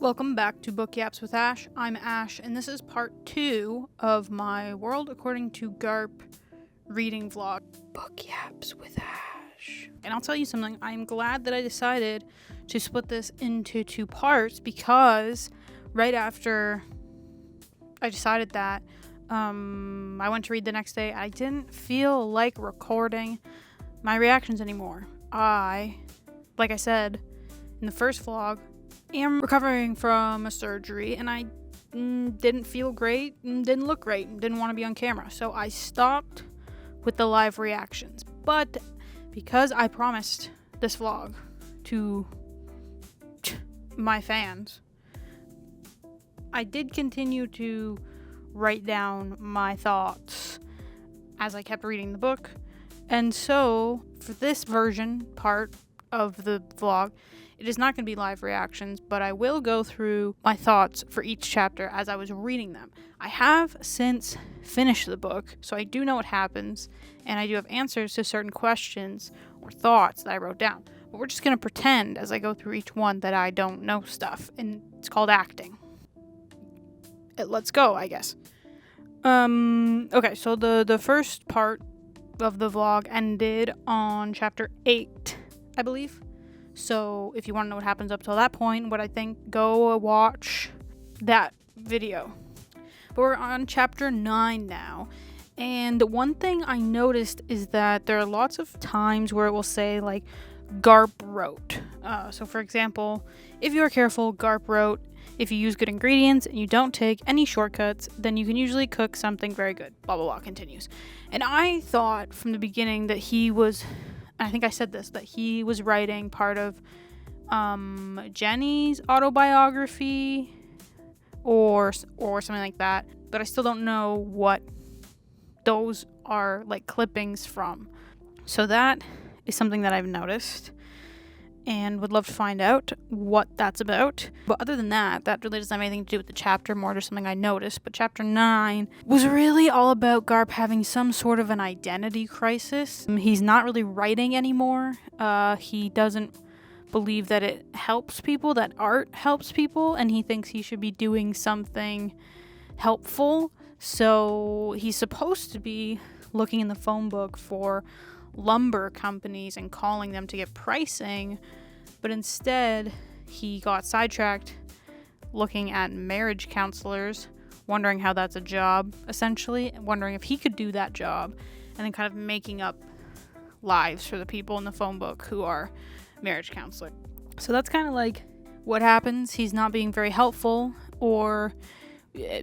Welcome back to Book Yaps with Ash. I'm Ash, and this is part 2 of my World According to Garp reading vlog. Book Yaps with Ash. And I'll tell you something, I'm glad that I decided to split this into 2 parts because right after I decided that, I went to read the next day. I didn't feel like recording my reactions anymore. Like I said in the first vlog, am recovering from a surgery and I didn't feel great and didn't look great and didn't want to be on camera. So I stopped with the live reactions. But because I promised this vlog to my fans, I did continue to write down my thoughts as I kept reading the book. And so for this part of the vlog, it is not going to be live reactions, but I will go through my thoughts for each chapter as I was reading them. I have since finished the book, so I do know what happens, and I do have answers to certain questions or thoughts that I wrote down. But we're just going to pretend as I go through each one that I don't know stuff, and it's called acting. Let's go, I guess. Okay, so the first part of the vlog ended on chapter 8, I believe. So if you want to know what happens up till that point, what I think, go watch that video. But we're on chapter 9 now. And one thing I noticed is that there are lots of times where it will say like Garp wrote. So for example, if you are careful, Garp wrote, if you use good ingredients and you don't take any shortcuts, then you can usually cook something very good. Blah, blah, blah continues. And I thought from the beginning that he was, I think I said this, that he was writing part of Jenny's autobiography or something like that. But I still don't know what those are like clippings from. So that is something that I've noticed and would love to find out what that's about. But other than that, that really doesn't have anything to do with the chapter, more just something I noticed. But chapter 9 was really all about Garp having some sort of an identity crisis. He's not really writing anymore. He doesn't believe that it helps people, that art helps people, and he thinks he should be doing something helpful. So he's supposed to be looking in the phone book for lumber companies and calling them to get pricing, but instead he got sidetracked looking at marriage counselors, wondering how that's a job, essentially, and wondering if he could do that job, and then kind of making up lives for the people in the phone book who are marriage counselors. So that's kind of like what happens. He's not being very helpful or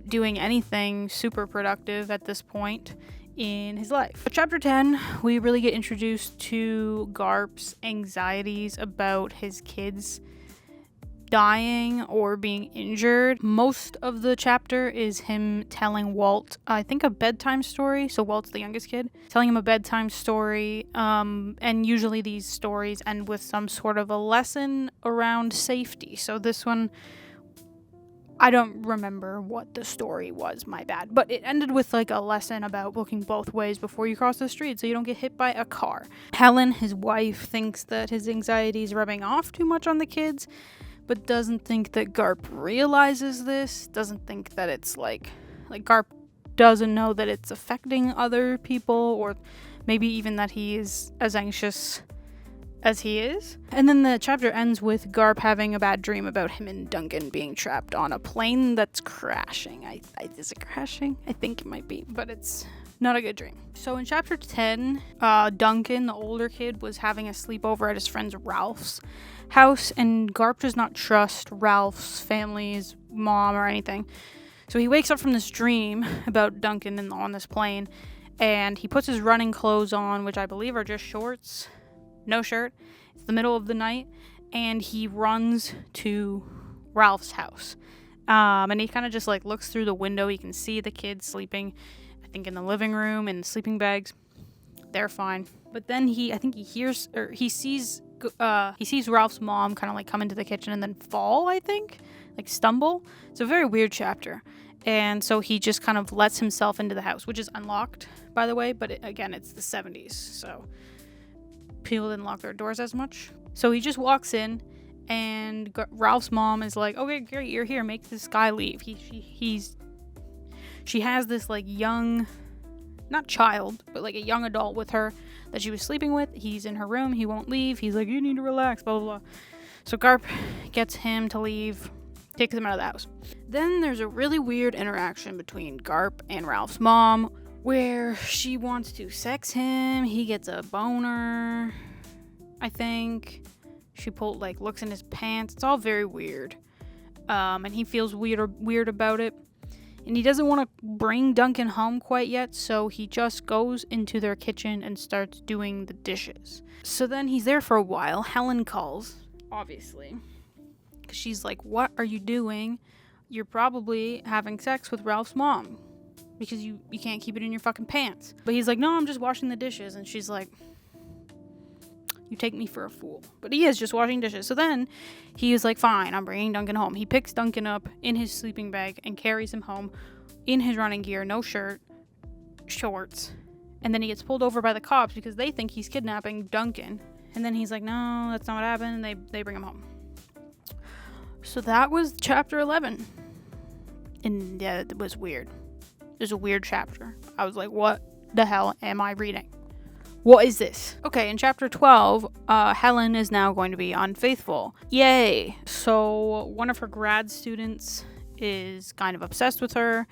doing anything super productive at this point in his life. But chapter 10, we really get introduced to Garp's anxieties about his kids dying or being injured. Most of the chapter is him telling Walt, I think, a bedtime story. So Walt's the youngest kid, telling him a bedtime story. And usually these stories end with some sort of a lesson around safety. So this one, I don't remember what the story was, my bad. But it ended with like a lesson about looking both ways before you cross the street so you don't get hit by a car. Helen, his wife, thinks that his anxiety is rubbing off too much on the kids, but doesn't think that Garp realizes this, doesn't think that it's like Garp doesn't know that it's affecting other people, or maybe even that he is as anxious as he is. And then the chapter ends with Garp having a bad dream about him and Duncan being trapped on a plane that's crashing. Is it crashing? I think it might be, but it's not a good dream. So in chapter 10, Duncan, the older kid, was having a sleepover at his friend Ralph's house, and Garp does not trust Ralph's family's mom or anything. So he wakes up from this dream about Duncan on this plane, and he puts his running clothes on, which I believe are just shorts, no shirt. It's the middle of the night, and he runs to Ralph's house. And he kind of just like looks through the window. He can see the kids sleeping, I think, in the living room in sleeping bags. They're fine. But then he sees Ralph's mom kind of like come into the kitchen and then fall, I think, like stumble. It's a very weird chapter. And so he just kind of lets himself into the house, which is unlocked, by the way. But again, it's the 70s, so people didn't lock their doors as much. So he just walks in And Ralph's mom is like, okay, great, you're here. Make this guy leave. She has this like young, not child, but like a young adult with her that she was sleeping with. He's in her room. He won't leave. He's like, you need to relax, blah, blah, blah. So Garp gets him to leave, takes him out of the house. Then there's a really weird interaction between Garp and Ralph's mom where she wants to sex him. He gets a boner, I think. She looks in his pants. It's all very weird. And he feels weird about it. And he doesn't want to bring Duncan home quite yet, so he just goes into their kitchen and starts doing the dishes. So then he's there for a while. Helen calls, obviously. She's like, what are you doing? You're probably having sex with Ralph's mom because you can't keep it in your fucking pants. But he's like, no, I'm just washing the dishes. And she's like, you take me for a fool. But he is just washing dishes. So then he is like, fine, I'm bringing Duncan home. He picks Duncan up in his sleeping bag and carries him home in his running gear, no shirt, shorts. And then he gets pulled over by the cops because they think he's kidnapping Duncan. And then he's like, no, that's not what happened. And they bring him home. So that was chapter 11. And yeah, it was weird. It was a weird chapter. I was like, what the hell am I reading? What is this? Okay, in chapter 12, Helen is now going to be unfaithful. Yay! So one of her grad students is kind of obsessed with her.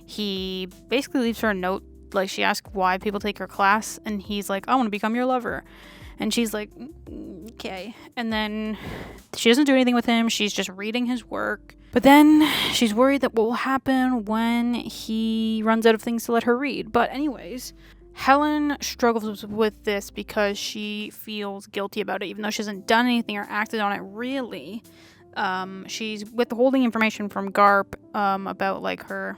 He basically leaves her a note. Like, she asks why people take her class, and he's like, I want to become your lover. And she's like, okay. And then she doesn't do anything with him. She's just reading his work. But then she's worried that what will happen when he runs out of things to let her read. But anyways, Helen struggles with this because she feels guilty about it, even though she hasn't done anything or acted on it really. She's withholding information from Garp about like her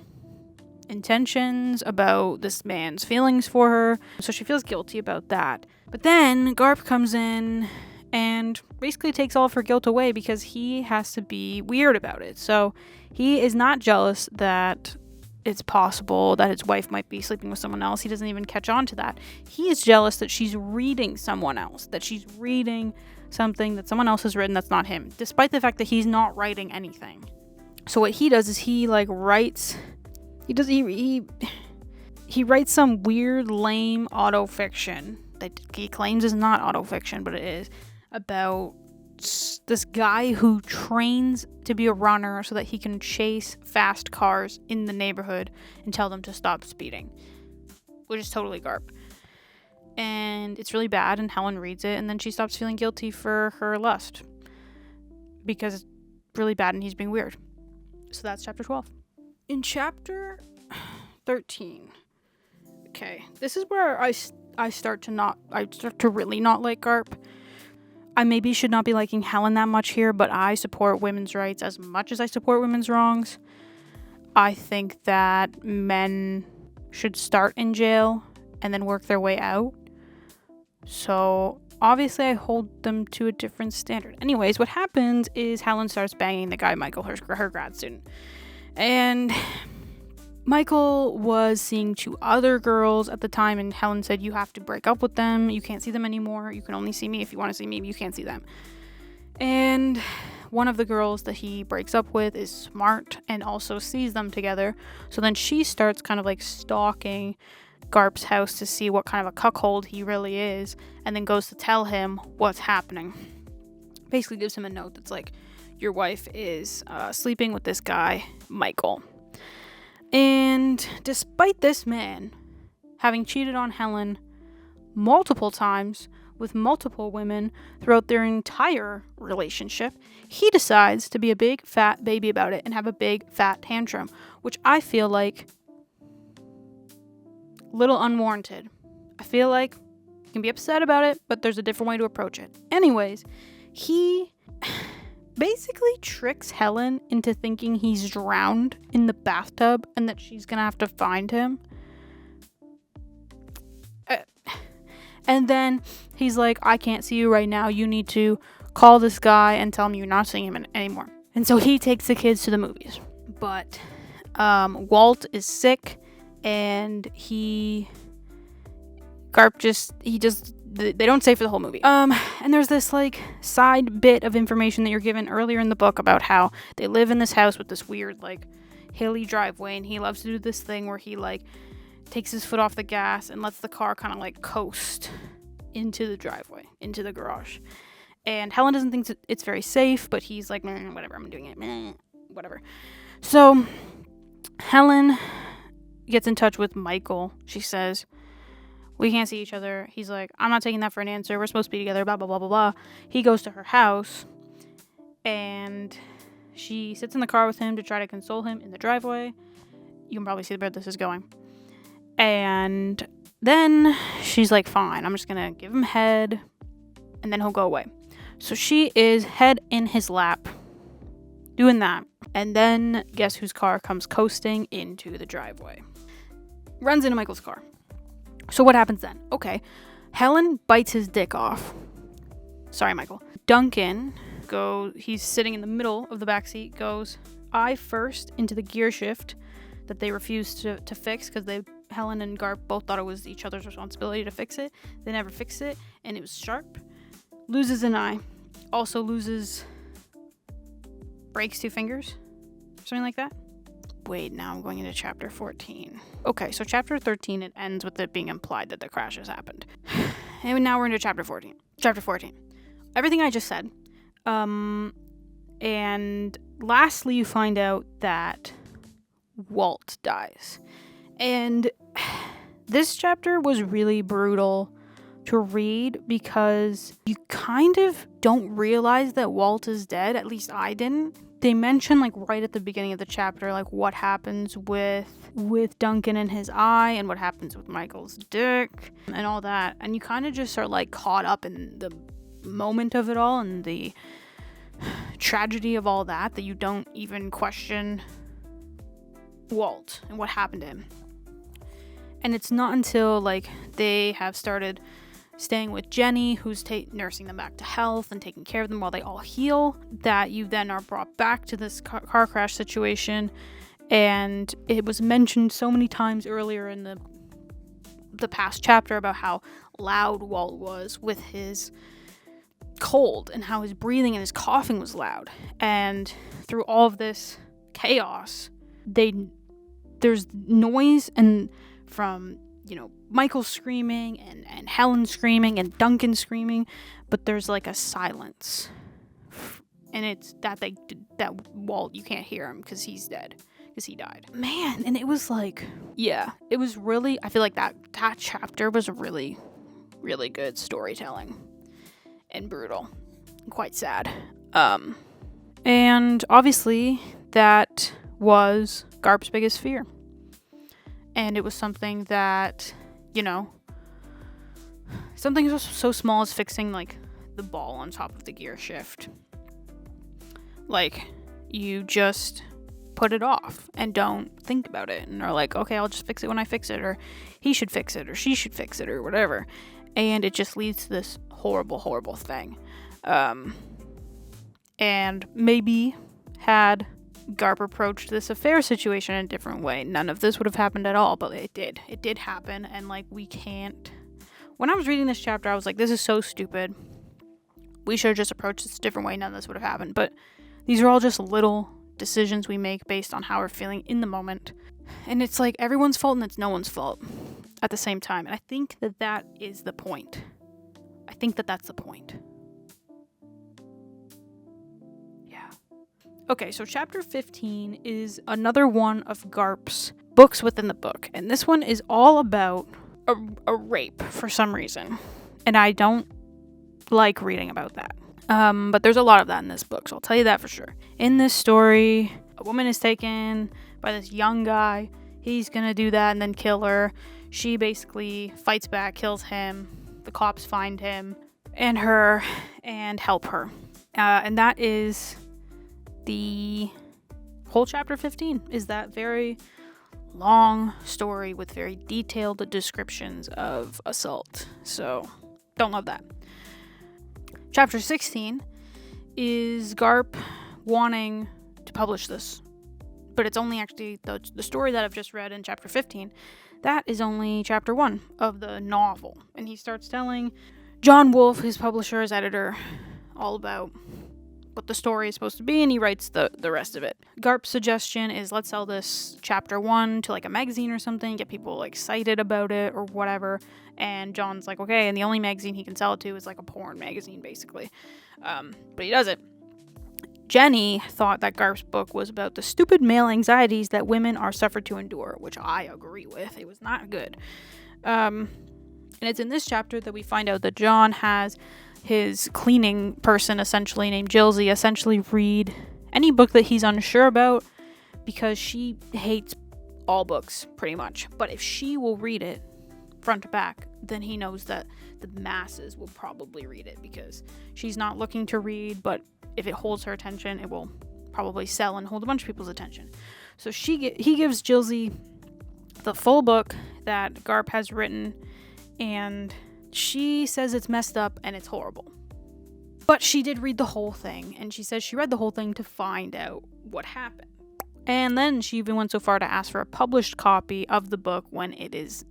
intentions, about this man's feelings for her. So she feels guilty about that. But then Garp comes in and basically takes all of her guilt away because he has to be weird about it. So he is not jealous that it's possible that his wife might be sleeping with someone else. He doesn't even catch on to that. He is jealous that she's reading someone else, that she's reading something that someone else has written that's not him, despite the fact that he's not writing anything. So what he does is he writes some weird, lame autofiction that he claims is not autofiction, but it is, about this guy who trains to be a runner so that he can chase fast cars in the neighborhood and tell them to stop speeding, which is totally Garp. And it's really bad, and Helen reads it, and then she stops feeling guilty for her lust because it's really bad and he's being weird. So that's chapter 12. In chapter 13, okay, this is where I start to really not like Garp. I maybe should not be liking Helen that much here, but I support women's rights as much as I support women's wrongs. I think that men should start in jail and then work their way out. So obviously I hold them to a different standard. Anyways, what happens is Helen starts banging the guy Michael, her grad student. And Michael was seeing 2 other girls at the time, and Helen said, you have to break up with them. You can't see them anymore. You can only see me if you want to see me. You can't see them. And one of the girls that he breaks up with is smart and also sees them together. So then she starts kind of like stalking Garp's house to see what kind of a cuckold he really is, and then goes to tell him what's happening. Basically gives him a note that's like, your wife is sleeping with this guy, Michael. And despite this man having cheated on Helen multiple times with multiple women throughout their entire relationship, he decides to be a big fat baby about it and have a big fat tantrum, which I feel like a little unwarranted. I feel like you can be upset about it, but there's a different way to approach it. Anyways, he basically tricks Helen into thinking he's drowned in the bathtub and that she's gonna have to find him. And then he's like, I can't see you right now. You need to call this guy and tell him you're not seeing him anymore. And so he takes the kids to the movies. But Walt is sick, and Garp just they don't say for the whole movie. And there's this like side bit of information that you're given earlier in the book about how they live in this house with this weird like hilly driveway, and he loves to do this thing where he like takes his foot off the gas and lets the car kind of like coast into the driveway, into the garage. And Helen doesn't think it's very safe, but he's like, whatever, I'm doing it, whatever. So Helen gets in touch with Michael. She says, we can't see each other. He's like, I'm not taking that for an answer. We're supposed to be together, blah, blah, blah, blah, blah. He goes to her house, and she sits in the car with him to try to console him in the driveway. You can probably see where this is going. And then she's like, fine, I'm just going to give him head, and then he'll go away. So she is head in his lap, doing that. And then guess whose car comes coasting into the driveway? Runs into Michael's car. So what happens then? Okay, Helen bites his dick off. Sorry, Michael. Duncan he's sitting in the middle of the backseat, goes eye first into the gear shift that they refused to fix because Helen and Garp both thought it was each other's responsibility to fix it. They never fixed it, and it was sharp. Loses an eye. Also breaks 2 fingers. Something like that. Wait, now I'm going into chapter 14. Okay, so chapter 13, it ends with it being implied that the crash has happened. And now we're into chapter 14. Chapter 14. Everything I just said. And lastly, you find out that Walt dies. And this chapter was really brutal to read because you kind of don't realize that Walt is dead. At least I didn't. They mention like right at the beginning of the chapter like what happens with Duncan and his eye and what happens with Michael's dick and all that, and you kind of just are like caught up in the moment of it all and the tragedy of all that you don't even question Walt and what happened to him. And it's not until like they have started staying with Jenny, who's nursing them back to health and taking care of them while they all heal, that you then are brought back to this car crash situation. And it was mentioned so many times earlier in the past chapter about how loud Walt was with his cold and how his breathing and his coughing was loud. And through all of this chaos, there's noise and from Michael screaming and Helen screaming and Duncan screaming, but there's like a silence, and it's that Walt, you can't hear him because he's dead, because he died. Man, and it was like, yeah, it was really, I feel like that chapter was really, really good storytelling and brutal, and quite sad. And obviously that was Garp's biggest fear. And it was something that, something so small as fixing, like, the ball on top of the gear shift. Like, you just put it off and don't think about it. And are like, okay, I'll just fix it when I fix it. Or he should fix it. Or she should fix it. Or whatever. And it just leads to this horrible, horrible thing. And maybe had Garp approached this affair situation in a different way, none of this would have happened at all, but it did happen. And like, we can't, when I was reading this chapter, I was like, this is so stupid, we should have just approached this a different way, none of this would have happened. But these are all just little decisions we make based on how we're feeling in the moment, and it's like everyone's fault and it's no one's fault at the same time. And I think that is the point. I think that's the point. Okay, so chapter 15 is another one of Garp's books within the book. And this one is all about a rape for some reason. And I don't like reading about that. But there's a lot of that in this book, so I'll tell you that for sure. In this story, a woman is taken by this young guy. He's gonna do that and then kill her. She basically fights back, kills him. The cops find him and her and help her. And that is the whole chapter 15, is that very long story with very detailed descriptions of assault. So, don't love that. Chapter 16 is Garp wanting to publish this, but it's only actually the story that I've just read in chapter 15. That is only chapter 1 of the novel, and he starts telling John Wolfe, his publisher, his editor, all about what the story is supposed to be, and he writes the rest of it. Garp's suggestion is, let's sell this chapter 1 to like a magazine or something, get people excited about it or whatever. And John's like, okay, and the only magazine he can sell it to is like a porn magazine, basically. But he does it. Jenny thought that Garp's book was about the stupid male anxieties that women are suffered to endure, which I agree with. It was not good. And it's in this chapter that we find out that John has his cleaning person, essentially named Jilzy, essentially read any book that he's unsure about, because she hates all books pretty much. But if she will read it front to back, then he knows that the masses will probably read it, because she's not looking to read, but if it holds her attention, it will probably sell and hold a bunch of people's attention. So he gives Jilzy the full book that Garp has written, and she says it's messed up and it's horrible. But she did read the whole thing, and she says she read the whole thing to find out what happened. And then she even went so far to ask for a published copy of the book when it is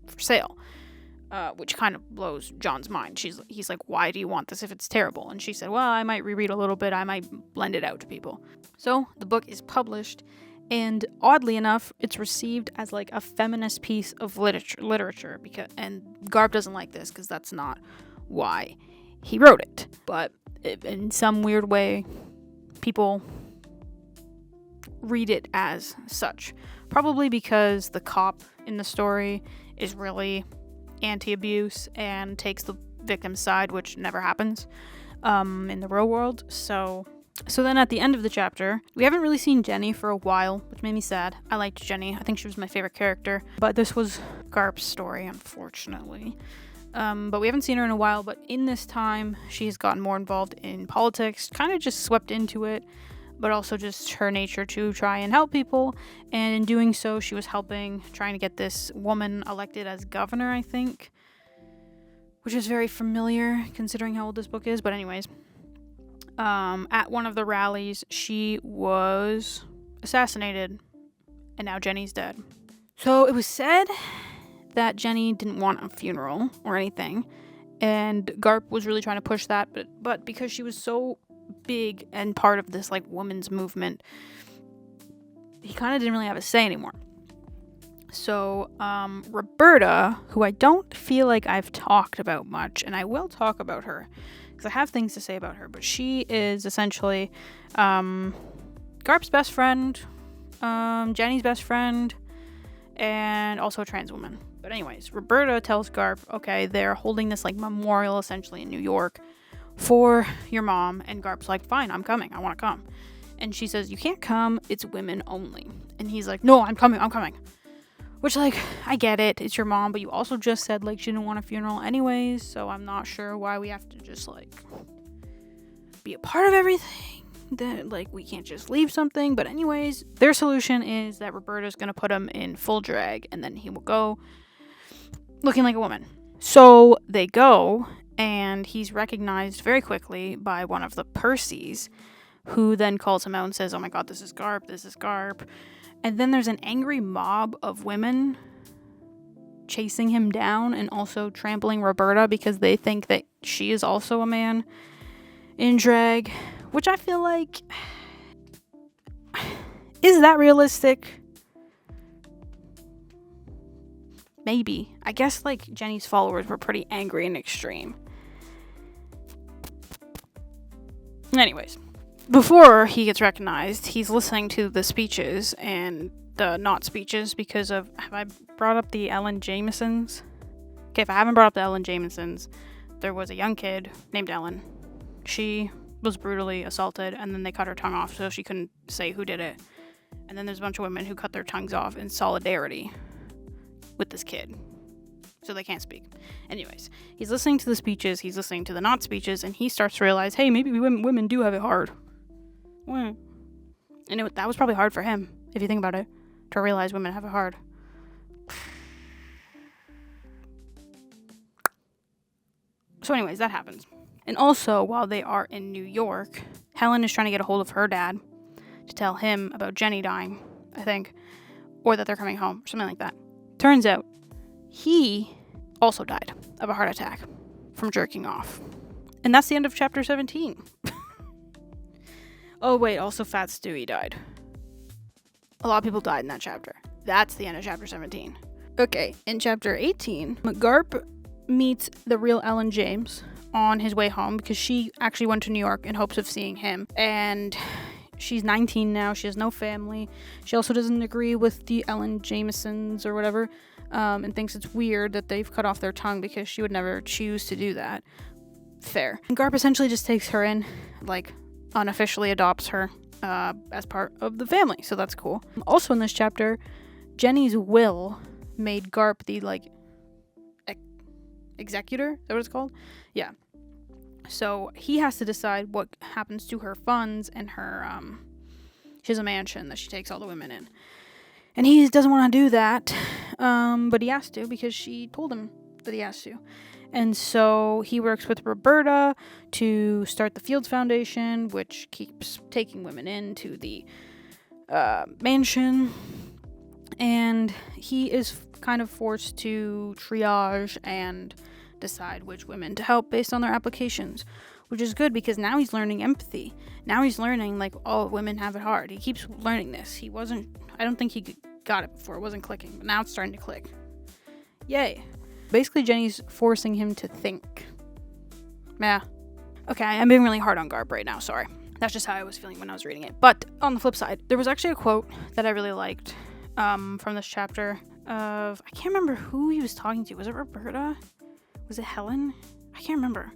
for sale, which kind of blows John's mind. He's like, why do you want this if it's terrible? And she said, well, I might reread a little bit. I might lend it out to people. So the book is published, and oddly enough, it's received as like a feminist piece of literature, and Garp doesn't like this because that's not why he wrote it. But in some weird way, people read it as such. Probably because the cop in the story is really anti-abuse and takes the victim's side, which never happens in the real world. So then at the end of the chapter, we haven't really seen Jenny for a while, which made me sad. I liked Jenny. I think she was my favorite character. But this was Garp's story, unfortunately. But we haven't seen her in a while. But in this time, she's gotten more involved in politics, kind of just swept into it, but also just her nature to try and help people. And in doing so, she was trying to get this woman elected as governor, I think, which is very familiar considering how old this book is. But anyways, at one of the rallies, she was assassinated, and now Jenny's dead. So it was said that Jenny didn't want a funeral or anything, and Garp was really trying to push that, but because she was so big and part of this like women's movement, he kind of didn't really have a say anymore. So Roberta, who I don't feel like I've talked about much, and I will talk about her because I have things to say about her, but she is essentially Garp's best friend, Jenny's best friend, and also a trans woman. But anyways, Roberta tells Garp, okay, they're holding this like memorial essentially in New York for your mom, and Garp's like, fine, I'm coming, I want to come. And she says, you can't come, it's women only. And he's like, no, I'm coming. Which, like, I get it, it's your mom, but you also just said, like, she didn't want a funeral anyways, so I'm not sure why we have to just, like, be a part of everything. That, like, we can't just leave something. But anyways, their solution is that Roberta's gonna put him in full drag, and then he will go looking like a woman. So they go, and he's recognized very quickly by one of the Percys, who then calls him out and says, oh my god, this is Garp. And then there's an angry mob of women chasing him down and also trampling Roberta because they think that she is also a man in drag, which I feel like, is that realistic? Maybe. I guess like Jenny's followers were pretty angry and extreme. Anyways, before he gets recognized, he's listening to the speeches and the not speeches because of, have I brought up the Ellen Jamisons? Okay, if I haven't brought up the Ellen Jamisons, there was a young kid named Ellen. She was brutally assaulted, and then they cut her tongue off so she couldn't say who did it. And then there's a bunch of women who cut their tongues off in solidarity with this kid, so they can't speak. Anyways, he's listening to the speeches, he's listening to the not speeches, and he starts to realize, hey, maybe women do have it hard. And that was probably hard for him, if you think about it, to realize women have it hard. So anyways, that happens. And also, while they are in New York, Helen is trying to get a hold of her dad to tell him about Jenny dying, I think, or that they're coming home, something like that. Turns out, he also died of a heart attack from jerking off. And that's the end of chapter 17. Oh, wait, also Fat Stewie died. A lot of people died in that chapter. That's the end of chapter 17. Okay, in chapter 18, Garp meets the real Ellen James on his way home because she actually went to New York in hopes of seeing him. And she's 19 now. She has no family. She also doesn't agree with the Ellen Jamesons or whatever, and thinks it's weird that they've cut off their tongue because she would never choose to do that. Fair. And Garp essentially just takes her in, like, unofficially adopts her as part of the family, so that's cool. Also in this chapter, Jenny's will made Garp the, like, executor? Is that what it's called? Yeah. So he has to decide what happens to her funds and her, she has a mansion that she takes all the women in. And he doesn't want to do that, but he has to because she told him that he has to. And so he works with Roberta to start the Fields Foundation, which keeps taking women into the mansion. And he is kind of forced to triage and decide which women to help based on their applications, which is good because now he's learning empathy. Now he's learning, like, all women have it hard. He keeps learning this. I don't think he got it before. It wasn't clicking, but now it's starting to click. Yay. Basically, Jenny's forcing him to think. Yeah. Okay, I'm being really hard on Garp right now, sorry. That's just how I was feeling when I was reading it. But on the flip side, there was actually a quote that I really liked from this chapter I can't remember who he was talking to. Was it Roberta? Was it Helen? I can't remember.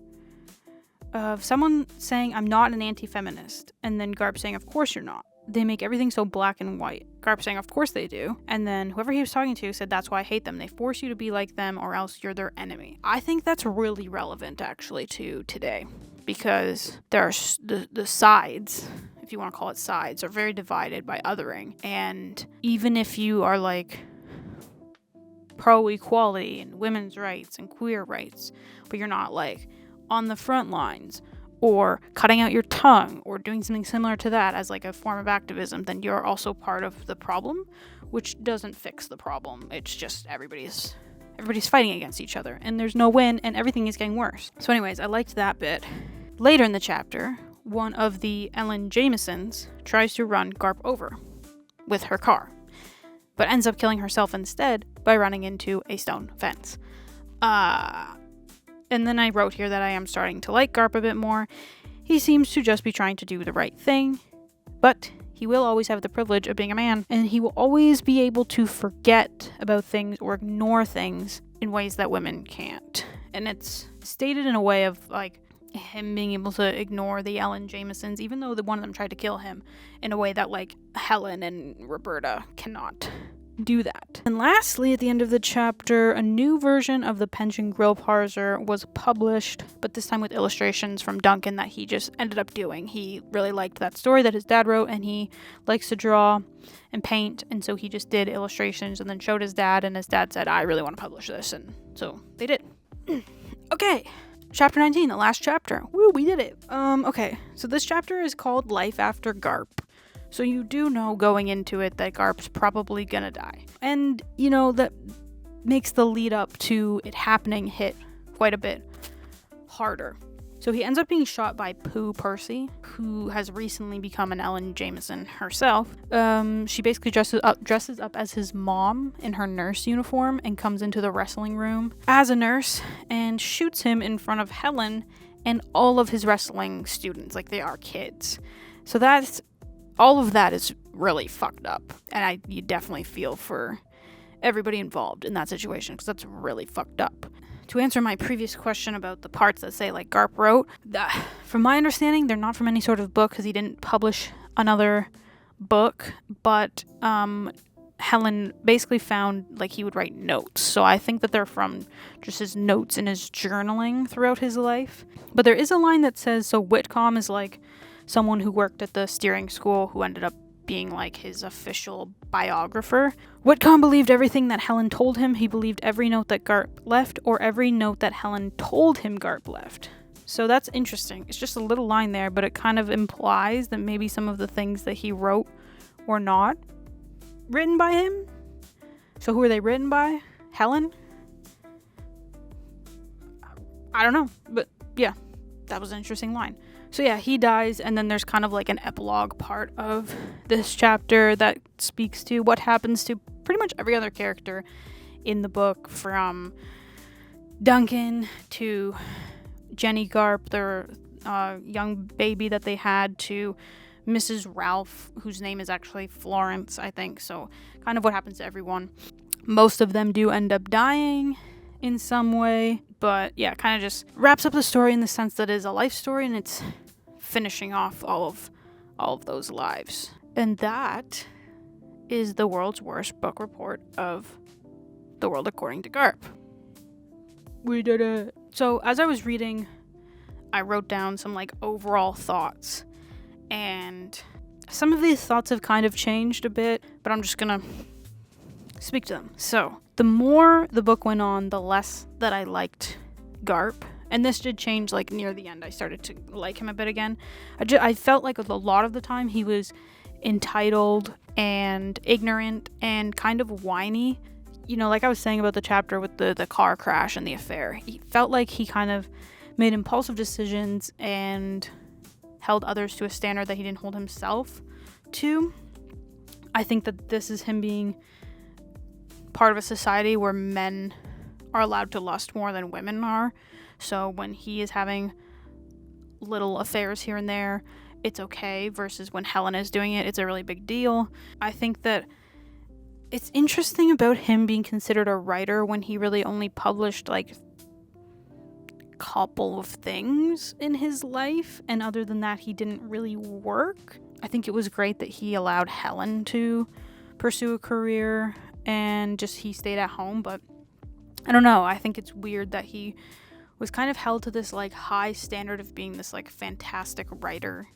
Of someone saying, "I'm not an anti-feminist," and then Garp saying, "Of course you're not. They make everything so black and white." Garp saying, "Of course they do." And then whoever he was talking to said, "That's why I hate them. They force you to be like them or else you're their enemy." I think that's really relevant actually to today because there are the sides, if you want to call it sides, are very divided by othering. And even if you are like pro-equality and women's rights and queer rights, but you're not like on the front lines or cutting out your tongue or doing something similar to that as like a form of activism, then you're also part of the problem, which doesn't fix the problem. It's just everybody's fighting against each other and there's no win and everything is getting worse. So anyways, I liked that bit. Later in the chapter, one of the Ellen Jamesons tries to run Garp over with her car, but ends up killing herself instead by running into a stone fence. And then I wrote here that I am starting to like Garp a bit more. He seems to just be trying to do the right thing, but he will always have the privilege of being a man, and he will always be able to forget about things or ignore things in ways that women can't. And it's stated in a way of like him being able to ignore the Ellen Jamesons, even though the one of them tried to kill him, in a way that like Helen and Roberta cannot do that. And lastly, at the end of the chapter, a new version of the Pension Grill Parser was published, but this time with illustrations from Duncan that he just ended up doing. He really liked that story that his dad wrote, and he likes to draw and paint, and so he just did illustrations and then showed his dad, and his dad said, "I really want to publish this," and so they did. Okay, chapter 19, the last chapter. Woo, we did it. Okay, so this chapter is called Life After Garp. So you do know going into it that Garp's probably gonna die. And, you know, that makes the lead up to it happening hit quite a bit harder. So he ends up being shot by Pooh Percy, who has recently become an Ellen Jameson herself. She basically dresses up as his mom in her nurse uniform and comes into the wrestling room as a nurse and shoots him in front of Helen and all of his wrestling students, like they are kids. So all of that is really fucked up, and you definitely feel for everybody involved in that situation, because that's really fucked up. To answer my previous question about the parts that say, like, Garp wrote, from my understanding, they're not from any sort of book, because he didn't publish another book, but Helen basically found, like, he would write notes, so I think that they're from just his notes in his journaling throughout his life. But there is a line that says, so Whitcomb is, like, someone who worked at the steering school who ended up being like his official biographer. Whitcomb believed everything that Helen told him. He believed every note that Garp left or every note that Helen told him Garp left. So that's interesting. It's just a little line there, but it kind of implies that maybe some of the things that he wrote were not written by him. So who are they written by? Helen? I don't know, but yeah, that was an interesting line. So yeah, he dies, and then there's kind of like an epilogue part of this chapter that speaks to what happens to pretty much every other character in the book, from Duncan to Jenny Garp, their young baby that they had, to Mrs. Ralph, whose name is actually Florence, I think. So kind of what happens to everyone. Most of them do end up dying in some way, but yeah, kind of just wraps up the story in the sense that it is a life story, and it's finishing off all of those lives. And that is the world's worst book report of The World According to Garp. We did it. So as I was reading, I wrote down some like overall thoughts, and some of these thoughts have kind of changed a bit, but I'm just gonna speak to them. So the more the book went on, the less that I liked Garp. And this did change, like, near the end. I started to like him a bit again. I felt like a lot of the time he was entitled and ignorant and kind of whiny. You know, like I was saying about the chapter with the car crash and the affair. He felt like he kind of made impulsive decisions and held others to a standard that he didn't hold himself to. I think that this is him being part of a society where men are allowed to lust more than women are. So when he is having little affairs here and there, it's okay, versus when Helen is doing it, it's a really big deal. I think that it's interesting about him being considered a writer when he really only published like a couple of things in his life, and other than that, he didn't really work. I think it was great that he allowed Helen to pursue a career and just he stayed at home, but I don't know. I think it's weird that he was kind of held to this like high standard of being this like fantastic writer,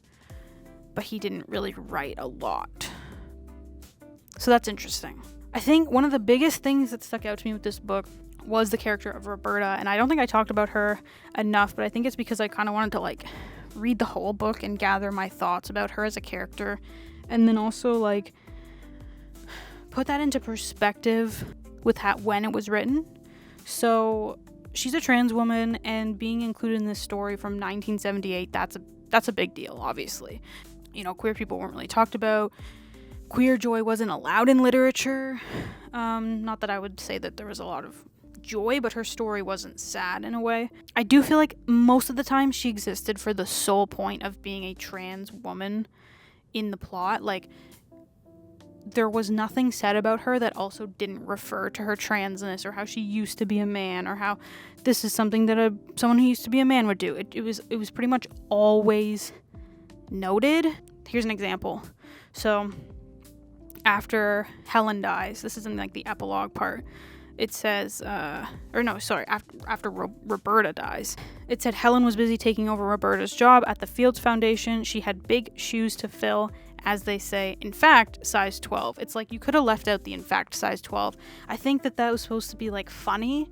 but he didn't really write a lot. So that's interesting. I think one of the biggest things that stuck out to me with this book was the character of Roberta, and I don't think I talked about her enough, but I think it's because I kind of wanted to like read the whole book and gather my thoughts about her as a character, and then also like put that into perspective with when it was written. So she's a trans woman, and being included in this story from 1978, that's a big deal, obviously. You know, queer people weren't really talked about. Queer joy wasn't allowed in literature. Not that I would say that there was a lot of joy, but her story wasn't sad in a way. I do feel like most of the time she existed for the sole point of being a trans woman in the plot. Like, there was nothing said about her that also didn't refer to her transness, or how she used to be a man, or how this is something that someone who used to be a man would do. It was pretty much always noted. Here's an example. So after Helen dies, this is in like the epilogue part, it says, after Roberta dies, it said Helen was busy taking over Roberta's job at the Fields Foundation. She had big shoes to fill, as they say, in fact, size 12. It's like you could have left out the in fact size 12. I think that was supposed to be like funny,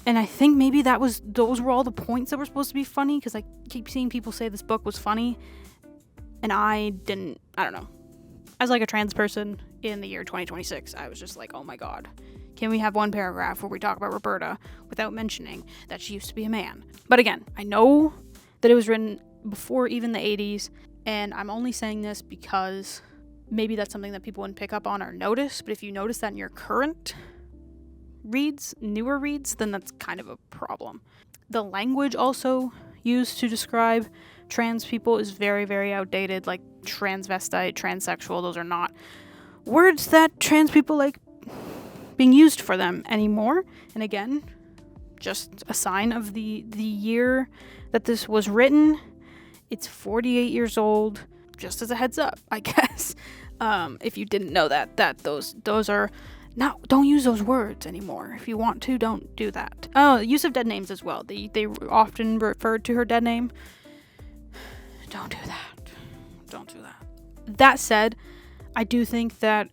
and I think maybe those were all the points that were supposed to be funny, because I keep seeing people say this book was funny, and I don't know. As like a trans person in the year 2026, I was just like, oh my god, can we have one paragraph where we talk about Roberta without mentioning that she used to be a man? But again, I know that it was written before even the 80s, and I'm only saying this because maybe that's something that people wouldn't pick up on or notice, but if you notice that in your current reads, newer reads, then that's kind of a problem. The language also used to describe trans people is very, very outdated, like transvestite, transsexual. Those are not words that trans people like being used for them anymore. And again, just a sign of the year that this was written. It's 48 years old, just as a heads up, I guess. If you didn't know that those are not, don't use those words anymore. If you want to, don't do that. Oh, use of dead names as well. They often referred to her dead name. Don't do that. Don't do that. That said, I do think that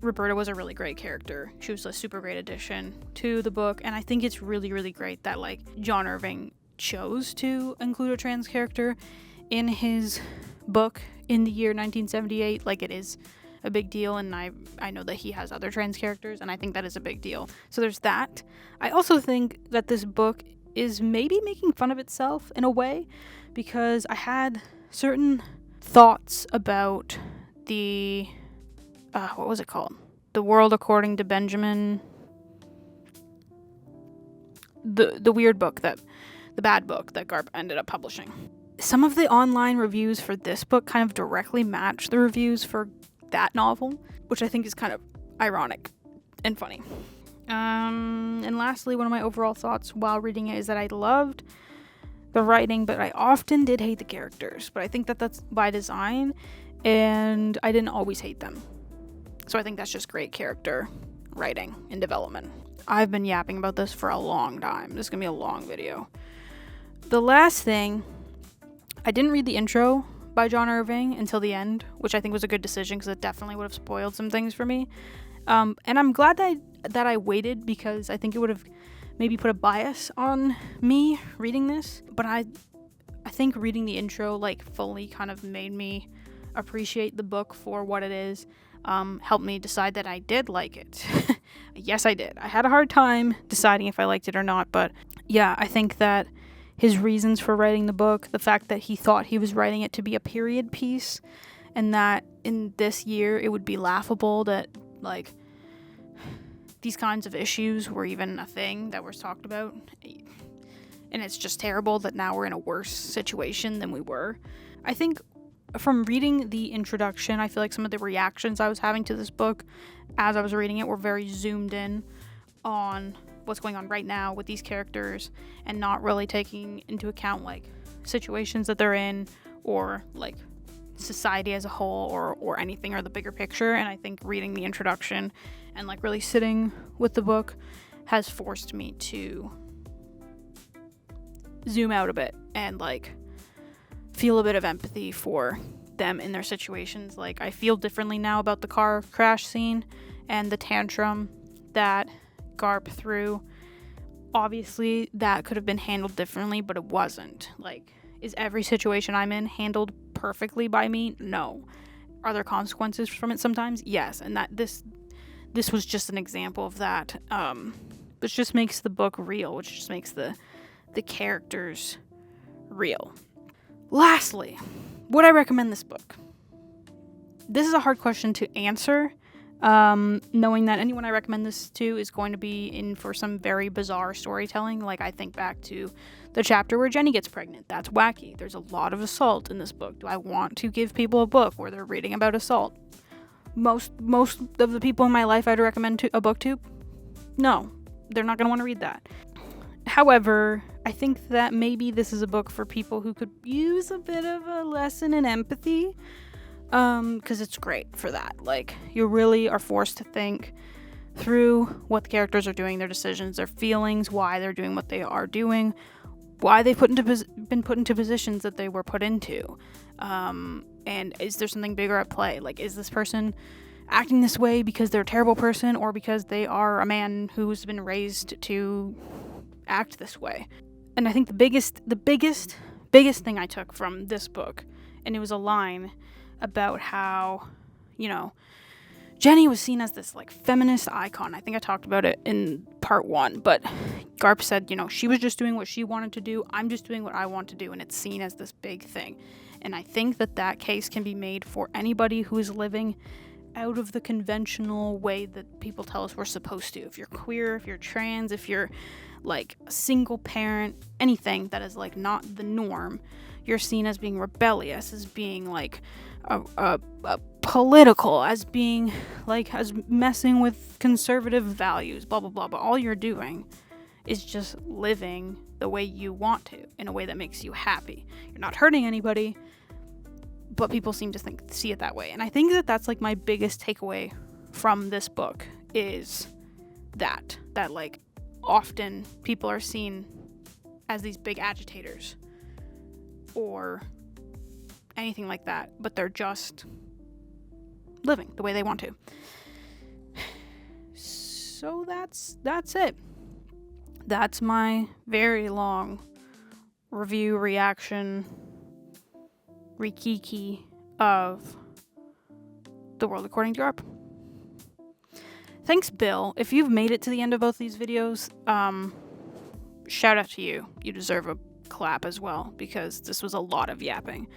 Roberta was a really great character. She was a super great addition to the book, and I think it's really, really great that like John Irving chose to include a trans character in his book in the year 1978. Like, it is a big deal, and I know that he has other trans characters, and I think that is a big deal. So there's that. I also think that this book is maybe making fun of itself in a way, because I had certain thoughts about the what was it called? The World According to Benjamin. The weird book, the bad book that Garp ended up publishing. Some of the online reviews for this book kind of directly match the reviews for that novel, which I think is kind of ironic and funny. And lastly, one of my overall thoughts while reading it is that I loved the writing, but I often did hate the characters. But I think that that's by design, and I didn't always hate them. So I think that's just great character writing and development. I've been yapping about this for a long time. This is going to be a long video. The last thing, I didn't read the intro by John Irving until the end, which I think was a good decision because it definitely would have spoiled some things for me. And I'm glad that I waited, because I think it would have maybe put a bias on me reading this. But I think reading the intro like fully kind of made me appreciate the book for what it is. Helped me decide that I did like it. Yes, I did. I had a hard time deciding if I liked it or not, but yeah, I think that his reasons for writing the book, the fact that he thought he was writing it to be a period piece, and that in this year it would be laughable that like these kinds of issues were even a thing that was talked about, and it's just terrible that now we're in a worse situation than we were. I think from reading the introduction, I feel like some of the reactions I was having to this book as I was reading it were very zoomed in on what's going on right now with these characters, and not really taking into account like situations that they're in, or like society as a whole, or anything, or the bigger picture. And I think reading the introduction and like really sitting with the book has forced me to zoom out a bit and like feel a bit of empathy for them in their situations. Like, I feel differently now about the car crash scene and the tantrum that Garp threw. Obviously, that could have been handled differently, but it wasn't. Like, is every situation I'm in handled perfectly by me? No. Are there consequences from it sometimes? Yes. And that this was just an example of that. Which just makes the book real, which just makes the characters real. Lastly, would I recommend this book? This is a hard question to answer, knowing that anyone I recommend this to is going to be in for some very bizarre storytelling. Like, I think back to the chapter where Jenny gets pregnant. That's wacky. There's a lot of assault in this book. Do I want to give people a book where they're reading about assault? Most of the people in my life I'd recommend a book to, no, they're not going to want to read that. However, I think that maybe this is a book for people who could use a bit of a lesson in empathy, because it's great for that. Like, you really are forced to think through what the characters are doing, their decisions, their feelings, why they're doing what they are doing, why they've been put into positions that they were put into, and is there something bigger at play? Like, is this person acting this way because they're a terrible person, or because they are a man who's been raised to act this way? And I think the biggest thing I took from this book, and it was a line about how, Jenny was seen as this like feminist icon. I think I talked about it in part 1, but Garp said, she was just doing what she wanted to do. I'm just doing what I want to do, and it's seen as this big thing. And I think that case can be made for anybody who is living out of the conventional way that people tell us we're supposed to. If you're queer, if you're trans, if you're like a single parent, anything that is like not the norm, you're seen as being rebellious, as being like a political, as being like as messing with conservative values, blah blah blah. But all you're doing is just living the way you want to, in a way that makes you happy. You're not hurting anybody, but people seem to see it that way. And I think that that's like my biggest takeaway from this book, is that like often people are seen as these big agitators or anything like that, but they're just living the way they want to. So that's it. That's my very long review, reaction, rikiki of The World According to Garp. Thanks, Bill. If you've made it to the end of both these videos, shout out to you. You deserve a clap as well, because this was a lot of yapping.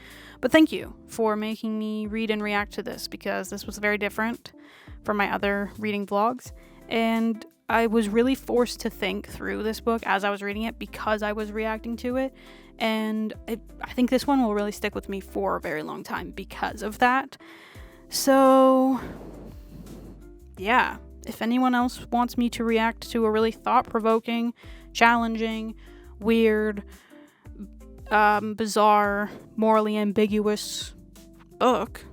But thank you for making me read and react to this, because this was very different from my other reading vlogs, and I was really forced to think through this book as I was reading it because I was reacting to it, and I think this one will really stick with me for a very long time because of that. So yeah, if anyone else wants me to react to a really thought-provoking, challenging, weird, bizarre, morally ambiguous book,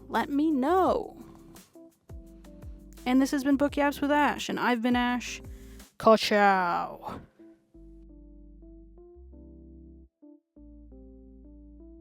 let me know. And this has been Book Yaps with Ash, and I've been Ash. Ciao.